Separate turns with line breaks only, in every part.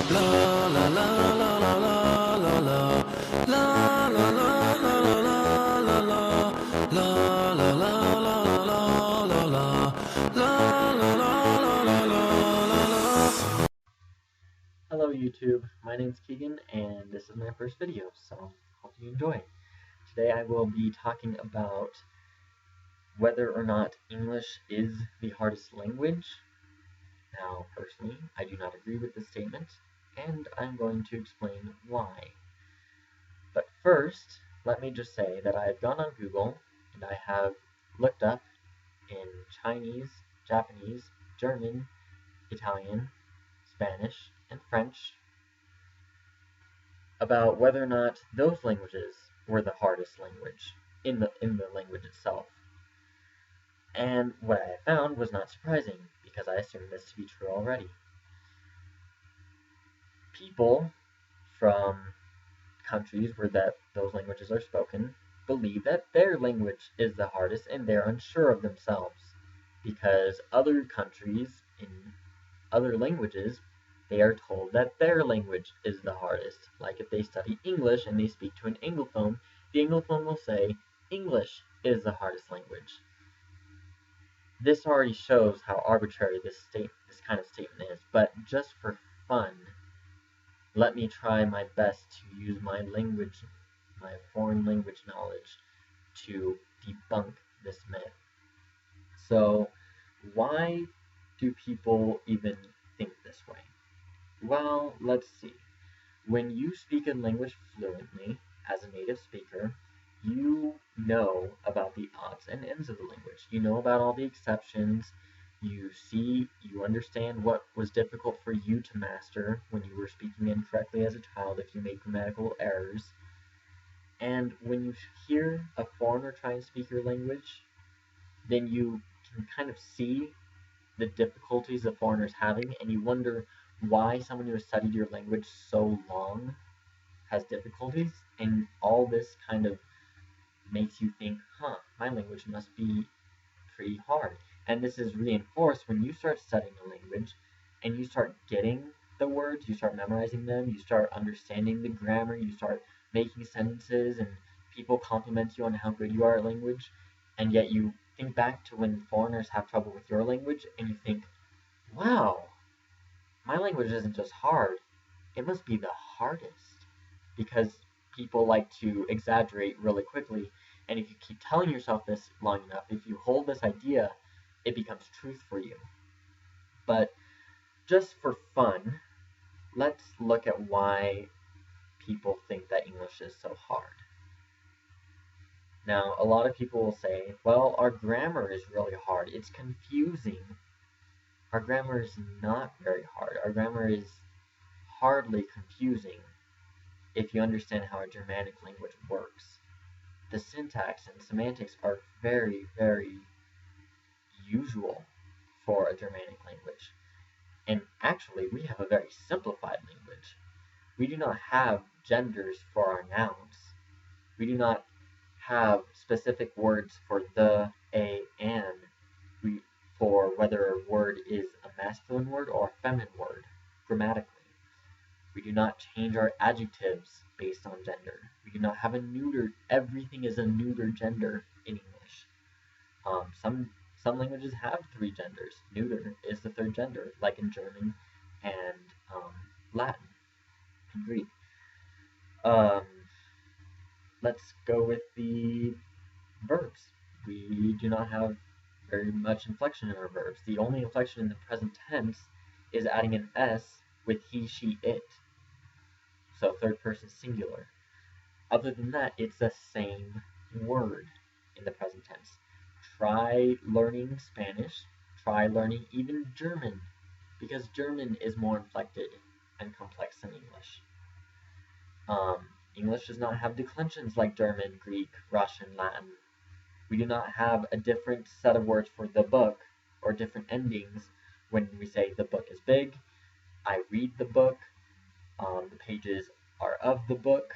Hello YouTube, my name's Keegan and this is my first video, so hope you enjoy. Today I will be talking about whether or not English is the hardest language. Now, personally, I do not agree with this statement, and I'm going to explain why. But first, let me just say that I have gone on Google and I have looked up in Chinese, Japanese, German, Italian, Spanish, and French about whether or not those languages were the hardest language in the language itself. And what I found was not surprising, because I assumed this to be true already. People from countries where those languages are spoken believe that their language is the hardest, and they're unsure of themselves, because other countries in other languages, they are told that their language is the hardest. Like if they study English and they speak to an Anglophone, the Anglophone will say English is the hardest language. This already shows how arbitrary this kind of statement is, but just for fun, let me try my best to use my foreign language knowledge to debunk this myth. So, why do people even think this way? Well, let's see. When you speak a language fluently as a native speaker, you know about the odds and ends of the language. You know about all the exceptions. You understand what was difficult for you to master when you were speaking incorrectly as a child if you made grammatical errors. And when you hear a foreigner try and speak your language, then you can kind of see the difficulties the foreigner's having, and you wonder why someone who has studied your language so long has difficulties, and all this kind of makes you think, my language must be pretty hard. And this is reinforced when you start studying a language and you start getting the words, you start memorizing them, you start understanding the grammar, you start making sentences, and people compliment you on how good you are at language, and yet you think back to when foreigners have trouble with your language and you think, wow, my language isn't just hard, it must be the hardest. Because people like to exaggerate really quickly, and if you keep telling yourself this long enough, if you hold this idea, it becomes truth for you. But just for fun, let's look at why people think that English is so hard. Now, a lot of people will say, well, our grammar is really hard. It's confusing. Our grammar is not very hard. Our grammar is hardly confusing if you understand how a Germanic language works. The syntax and semantics are very, very usual for a Germanic language. And actually, we have a very simplified language. We do not have genders for our nouns. We do not have specific words for the, a, and for whether a word is a masculine word or a feminine word, grammatically. We do not change our adjectives based on gender. We do not have a neuter. Everything is a neuter gender in English. Some languages have 3 genders. Neuter is the 3rd gender, like in German and Latin and Greek. Let's go with the verbs. We do not have very much inflection in our verbs. The only inflection in the present tense is adding an S with he, she, it. So 3rd person singular. Other than that, it's the same word in the present tense. Try learning Spanish. Try learning even German, because German is more inflected and complex than English. English does not have declensions like German, Greek, Russian, Latin. We do not have a different set of words for the book, or different endings when we say the book is big, I read the book, the pages are of the book,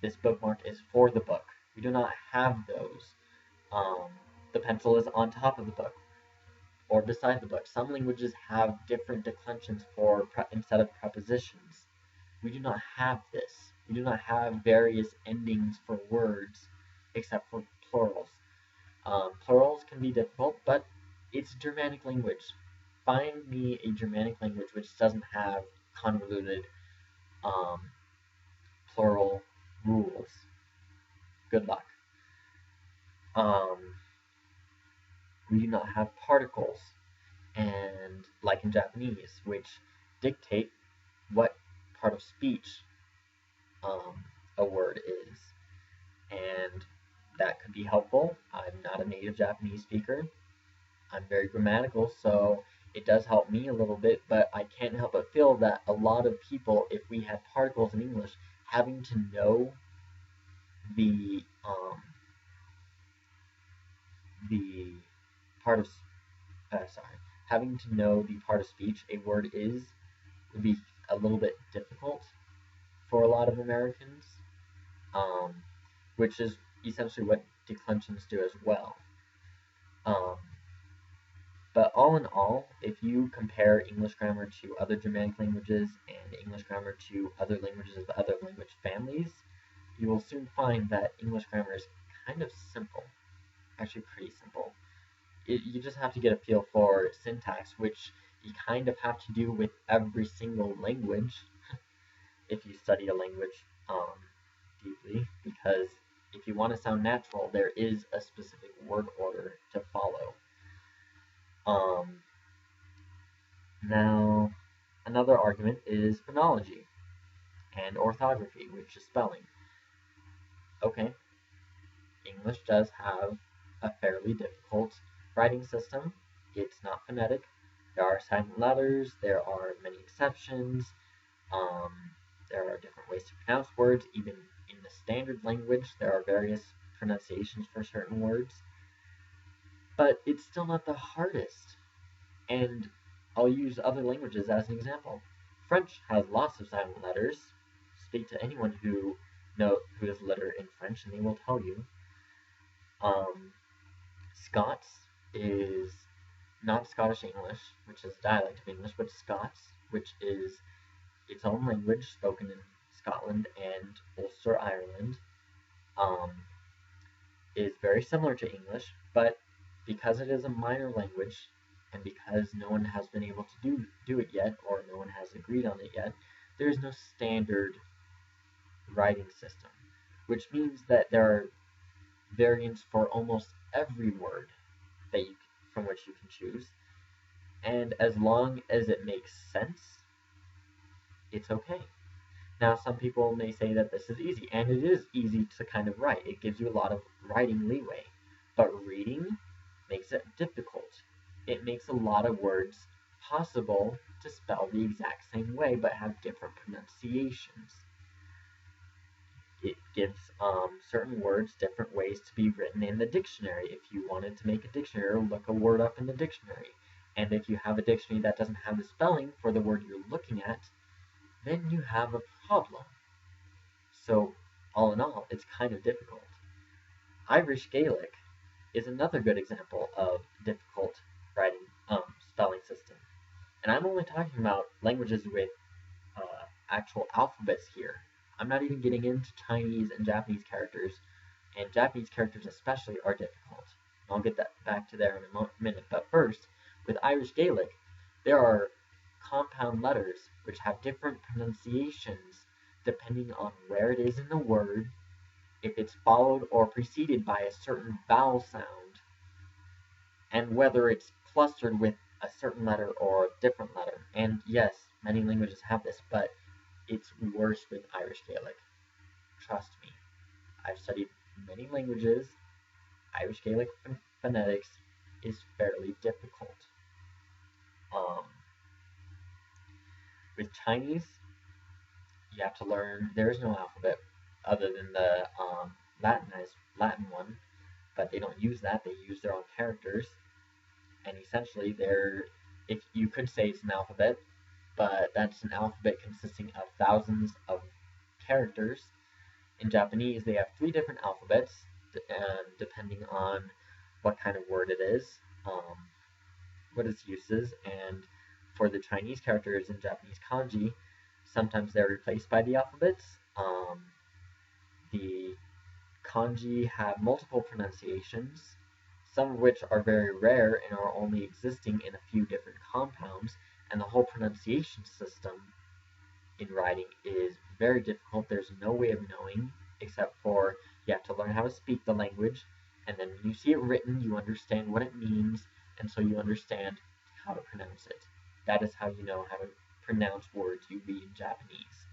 this bookmark is for the book. We do not have those. The pencil is on top of the book or beside the book. Some languages have different declensions instead of prepositions. we do not have this. We do not have various endings for words except for plurals. Plurals can be difficult, but it's a Germanic language. Find me a Germanic language which doesn't have convoluted um, plural rules. Good luck. Um, we do not have particles, and like in Japanese, which dictate what part of speech um, a word is. And that could be helpful. I'm not a native Japanese speaker. I'm very grammatical, so it does help me a little bit, but I can't help but feel that a lot of people, if we had particles in English, having to know the the part of sorry, having to know the part of speech a word is would be a little bit difficult for a lot of Americans, um, which is essentially what declensions do as well. Um, But all in all, if you compare English grammar to other Germanic languages and English grammar to other languages of other language families, you will soon find that English grammar is kind of simple. Actually, pretty simple. You just have to get a feel for syntax, which you kind of have to do with every single language if you study a language deeply, because if you want to sound natural, there is a specific word order to follow. Um, Now, another argument is phonology and orthography, which is spelling. Okay, English does have a fairly difficult writing system. It's not phonetic. There are silent letters, there are many exceptions, um, there are different ways to pronounce words. Even in the standard language, there are various pronunciations for certain words. But it's still not the hardest. And I'll use other languages as an example. French has lots of silent letters. Speak to anyone who is literate in French, and they will tell you. Um, Scots is not Scottish English, which is a dialect of English, but Scots, which is its own language spoken in Scotland and Ulster, Ireland, um, is very similar to English, but because it is a minor language, and because no one has been able to do it yet, or no one has agreed on it yet, there is no standard writing system, which means that there are variants for almost every word that from which you can choose, and as long as it makes sense, it's okay. Now, some people may say that this is easy, and it is easy to kind of write. It gives you a lot of writing leeway. But reading makes it difficult. It makes a lot of words possible to spell the exact same way, but have different pronunciations. It gives certain words different ways to be written in the dictionary. If you wanted to make a dictionary, look a word up in the dictionary. And if you have a dictionary that doesn't have the spelling for the word you're looking at, then you have a problem. So, all in all, it's kind of difficult. Irish Gaelic is another good example of difficult writing spelling system. And I'm only talking about languages with actual alphabets here. I'm not even getting into Chinese and Japanese characters, and Japanese characters especially are difficult. I'll get that back to there in a minute. But first, with Irish Gaelic, there are compound letters which have different pronunciations depending on where it is in the word, if it's followed or preceded by a certain vowel sound, and whether it's clustered with a certain letter or a different letter. And yes, many languages have this, but it's worse with Irish Gaelic. Trust me. I've studied many languages. Irish Gaelic phonetics is fairly difficult. Um, with Chinese, you have to learn. There is no alphabet other than the Latin one, but they don't use that. They use their own characters, and essentially, if you could say it's an alphabet, but that's an alphabet consisting of thousands of characters. In Japanese, they have 3 different alphabets, depending on what kind of word it is, what its use is, and for the Chinese characters in Japanese kanji, Sometimes they're replaced by the alphabets. The kanji have multiple pronunciations, some of which are very rare and are only existing in a few different compounds, and the whole pronunciation system in writing is very difficult. There's no way of knowing except for you have to learn how to speak the language, and then when you see it written, you understand what it means, and so you understand how to pronounce it. That is how you know how to pronounce words you read in Japanese.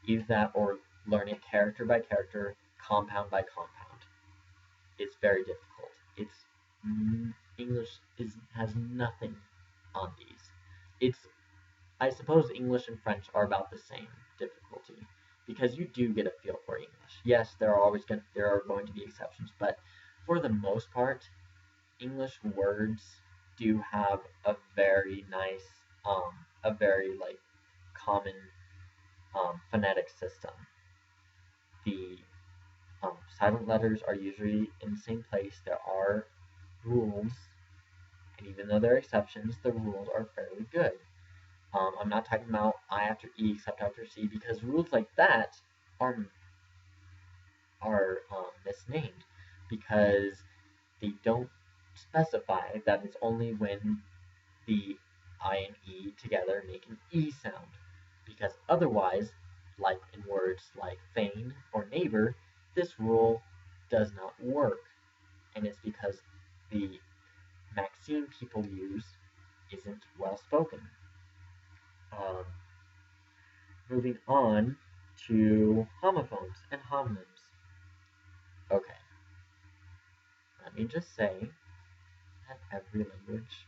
Either that or learn it character by character, compound by compound. It's very difficult. English has nothing on these. I suppose English and French are about the same difficulty because you do get a feel for English. Yes, there are going to be exceptions, but for the most part, English words do have a very nice, a very like common phonetic system. The silent letters are usually in the same place. There are rules, and even though there are exceptions, the rules are fairly good. I'm not talking about I after E except after C because rules like that are misnamed because they don't specify that it's only when the I and E together make an E sound. Because otherwise, like in words like feign or neighbor, this rule does not work. And it's because the maxime people use isn't well spoken. Moving on to homophones and homonyms. Okay, let me just say that every language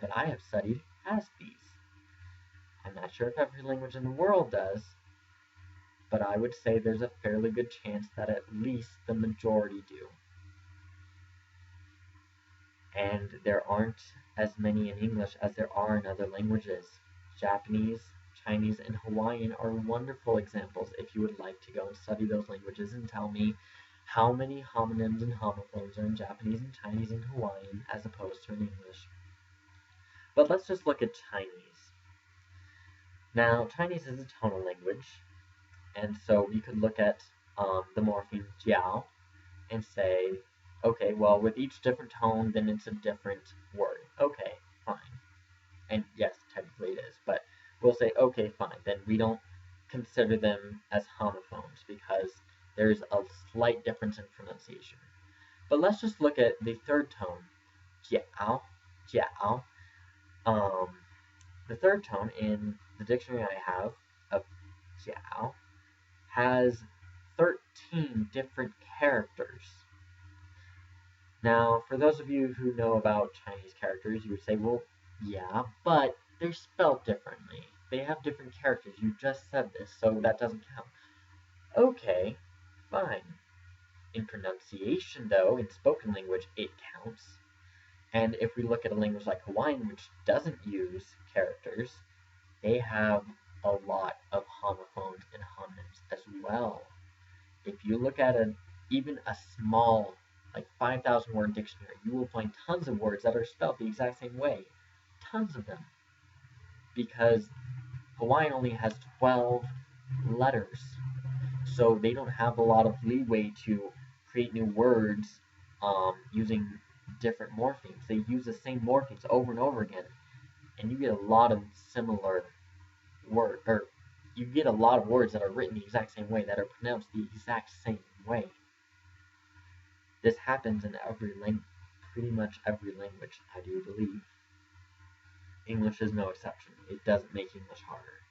that I have studied has these. I'm not sure if every language in the world does, but I would say there's a fairly good chance that at least the majority do. And there aren't as many in English as there are in other languages. Japanese, Chinese, and Hawaiian are wonderful examples if you would like to go and study those languages and tell me how many homonyms and homophones are in Japanese and Chinese and Hawaiian as opposed to in English. But let's just look at Chinese. Now, Chinese is a tonal language, and so we could look at the morpheme jiao and say, okay, well, with each different tone, then it's a different word. Okay, fine. And yes, technically it is, but we'll say, okay, fine. Then we don't consider them as homophones because there's a slight difference in pronunciation. But let's just look at the third tone, jiao, jiao. The third tone in the dictionary I have of jiao has 13 different characters. Now, for those of you who know about Chinese characters, you would say, well, yeah, but they're spelled differently. They have different characters. You just said this, so that doesn't count. Okay, fine. In pronunciation, though, in spoken language, it counts. And if we look at a language like Hawaiian, which doesn't use characters, they have a lot of homophones and homonyms as well. If you look at even a small, like 5,000 word dictionary, you will find tons of words that are spelled the exact same way. Tons of them. Because Hawaiian only has 12 letters. So they don't have a lot of leeway to create new words using different morphemes. They use the same morphemes over and over again. And you get a lot of similar words, or you get a lot of words that are written the exact same way, that are pronounced the exact same way. This happens in pretty much every language, I do believe. English is no exception. It doesn't make English harder.